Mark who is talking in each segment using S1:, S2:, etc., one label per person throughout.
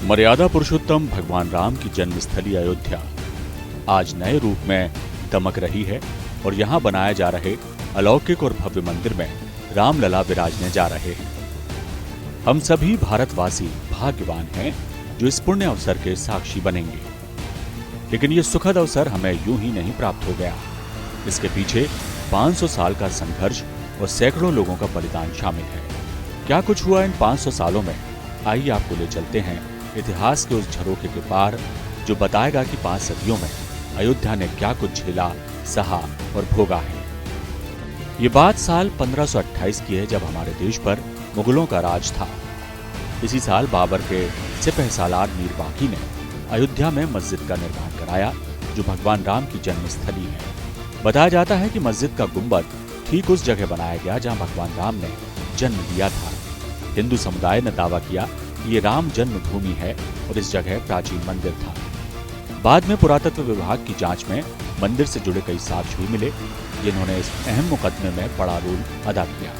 S1: मर्यादा पुरुषोत्तम भगवान राम की जन्मस्थली अयोध्या आज नए रूप में दमक रही है और यहाँ बनाए जा रहे अलौकिक और भव्य मंदिर में रामलला विराजने जा रहे हैं। हम सभी भारतवासी भाग्यवान हैं जो इस पुण्य अवसर के साक्षी बनेंगे। लेकिन ये सुखद अवसर हमें यूं ही नहीं प्राप्त हो गया। इसके पीछे 500 साल का संघर्ष और सैकड़ों लोगों का बलिदान शामिल है। क्या कुछ हुआ इन 500 सालों में, आइए आपको ले चलते हैं इतिहास के उस झरोखे के पार जो बताएगा कि 5 सदियों में अयोध्या ने क्या कुछ झेला, सहा और भोगा है। ये बात साल 1528 की है जब हमारे देश पर मुगलों का राज था। इसी साल बाबर के सिपहसालार मीर बाकी ने अयोध्या में मस्जिद का निर्माण कराया जो भगवान राम की जन्मस्थली है। बताया जाता है कि मस्जिद का गुंबद ठीक उस जगह बनाया गया जहां भगवान राम ने जन्म लिया था। हिंदू समुदाय ने दावा किया कि ये राम जन्मभूमि है और इस जगह प्राचीन मंदिर था। बाद में पुरातत्व विभाग की जांच में मंदिर से जुड़े कई साक्ष्य भी मिले जिन्होंने इस अहम मुकदमे में बड़ा रोल अदा किया।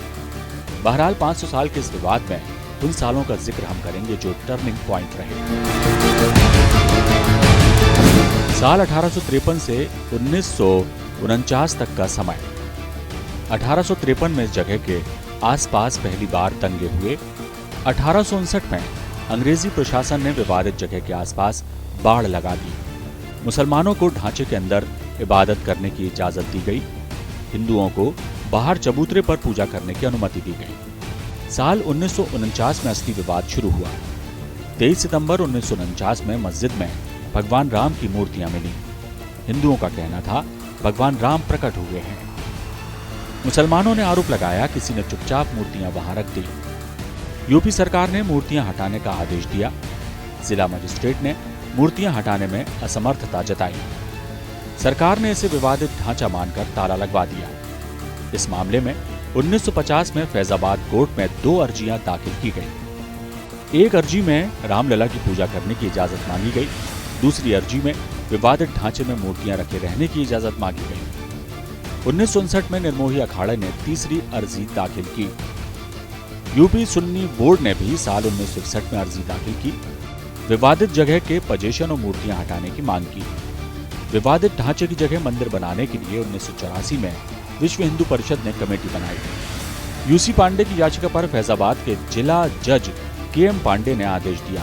S1: बहरहाल 500 साल के इस विवाद में उन सालों का जिक्र हम करेंगे जो टर्निंग पॉइंट रहे। साल 1853 से 1949 तक का समय। 1853 में इस जगह के आसपास पहली बार दंगे हुए। 1859 में अंग्रेजी प्रशासन ने विवादित जगह के आसपास बाड़ लगा दी। मुसलमानों को ढांचे के अंदर इबादत करने की इजाजत दी गई। हिंदुओं को बाहर चबूतरे पर पूजा करने की अनुमति दी गई। साल 1949 में असली विवाद शुरू हुआ। 23 सितंबर 1949 में मस्जिद में भगवान राम की मूर्तियां मिली। हिंदुओं का कहना था भगवान राम प्रकट हुए हैं। मुसलमानों ने आरोप लगाया किसी ने चुपचाप मूर्तियां वहां रख दी। यूपी सरकार ने मूर्तियां हटाने का आदेश दिया। जिला मजिस्ट्रेट ने मूर्तियां हटाने में असमर्थता जताई। सरकार ने इसे विवादित ढांचा मानकर ताला लगवा दिया। इस मामले में 1950 में फैजाबाद कोर्ट में 2 अर्जियां दाखिल की गई। एक अर्जी में रामलला की पूजा करने की इजाजत मांगी गई। दूसरी अर्जी में विवादित ढांचे में मूर्तियां रखे रहने की इजाजत मांगी गई। 1959 में निर्मोही अखाड़े ने तीसरी अर्जी दाखिल की। यूपी सुन्नी बोर्ड ने भी साल 1961 में अर्जी दाखिल की। विवादित जगह के पोजीशन और मूर्तियां हटाने की मांग की। विवादित ढांचे की जगह मंदिर बनाने के लिए 1984 में विश्व हिंदू परिषद ने कमेटी बनाई। यूसी पांडे की याचिका पर फैजाबाद के जिला जज केएम पांडे ने आदेश दिया।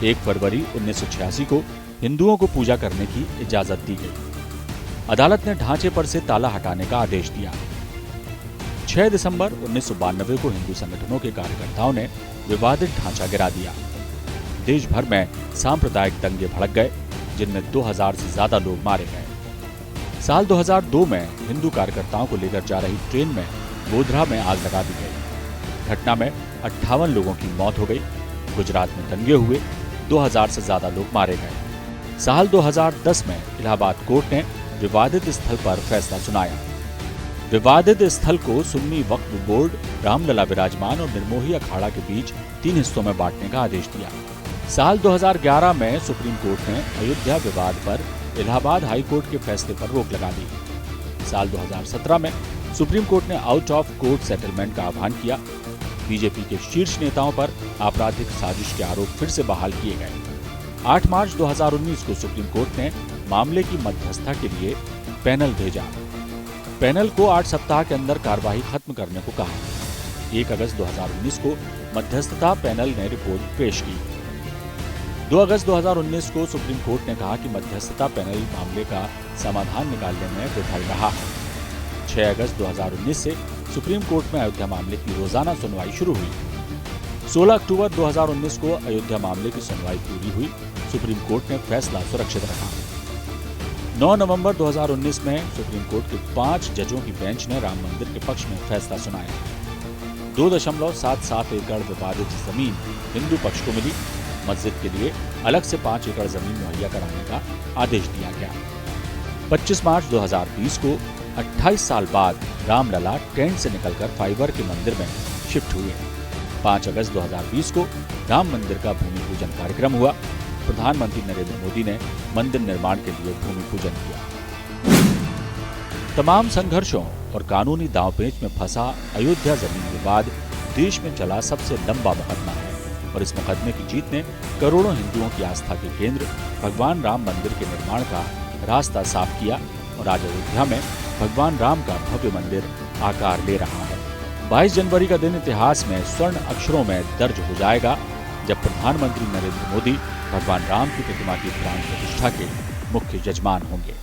S1: 1 फरवरी 1986 को हिंदुओं को पूजा करने की इजाजत दी गई। अदालत ने ढांचे पर से ताला हटाने का आदेश दिया। 6 दिसंबर 1992 को हिंदू संगठनों के कार्यकर्ताओं ने विवादित ढांचा गिरा दिया। देश भर में सांप्रदायिक दंगे भड़क गए जिनमें 2000 से ज्यादा लोग मारे गए। साल 2002 में हिंदू कार्यकर्ताओं को लेकर जा रही ट्रेन में गोधरा में आग लगा दी गई। घटना में 58 लोगों की मौत हो गई। गुजरात में दंगे हुए, 2000 से ज्यादा लोग मारे गए। साल 2010 में इलाहाबाद कोर्ट ने विवादित स्थल पर फैसला सुनाया। विवादित स्थल को सुन्नी वक्फ बोर्ड, रामलला विराजमान और निर्मोही अखाड़ा के बीच 3 हिस्सों में बांटने का आदेश दिया। साल 2011 में सुप्रीम कोर्ट ने अयोध्या विवाद पर इलाहाबाद हाई कोर्ट के फैसले पर रोक लगा दी। साल 2017 में सुप्रीम कोर्ट ने आउट ऑफ कोर्ट सेटलमेंट का आह्वान किया। बीजेपी के शीर्ष नेताओं पर आपराधिक साजिश के आरोप फिर से बहाल किए गए। 8 मार्च 2019 को सुप्रीम कोर्ट ने मामले की मध्यस्थता के लिए पैनल भेजा। पैनल को 8 सप्ताह के अंदर कार्यवाही खत्म करने को कहा। 1 अगस्त 2019 को मध्यस्थता पैनल ने रिपोर्ट पेश की। 2 अगस्त 2019 को सुप्रीम कोर्ट ने कहा कि मध्यस्थता पैनल मामले का समाधान निकालने में विफल रहा है। 6 अगस्त 2019 से सुप्रीम कोर्ट में अयोध्या मामले की रोजाना सुनवाई शुरू हुई। 16 अक्टूबर 2019 को अयोध्या मामले की सुनवाई पूरी हुई। सुप्रीम कोर्ट ने फैसला सुरक्षित रखा। 9 नवंबर 2019 में सुप्रीम कोर्ट के 5 जजों की बेंच ने राम मंदिर के पक्ष में फैसला सुनाया। 2.77 एकड़ विवादित जमीन हिंदू पक्ष को मिली। मस्जिद के लिए अलग से 5 एकड़ जमीन मुहैया कराने का आदेश दिया गया। 25 मार्च 2020 को 28 साल बाद रामलला टेंट से निकलकर फाइबर के मंदिर में शिफ्ट हुए। 5 अगस्त 2020 को राम मंदिर का भूमि पूजन कार्यक्रम हुआ। प्रधानमंत्री नरेंद्र मोदी ने मंदिर निर्माण के लिए भूमि पूजन किया। तमाम संघर्षों और कानूनी दांवपेच में फंसा अयोध्या जमीन विवाद देश में चला सबसे लंबा मुकदमा है। और इस मुकदमे की जीत ने करोड़ों हिंदुओं की आस्था के केंद्र भगवान राम मंदिर के निर्माण का रास्ता साफ किया और आज अयोध्या में भगवान राम का भव्य मंदिर आकार ले रहा है। 22 जनवरी का दिन इतिहास में स्वर्ण अक्षरों में दर्ज हो जाएगा, जब प्रधानमंत्री नरेंद्र मोदी भगवान राम की प्रतिमा की प्राण प्रतिष्ठा के मुख्य यजमान होंगे।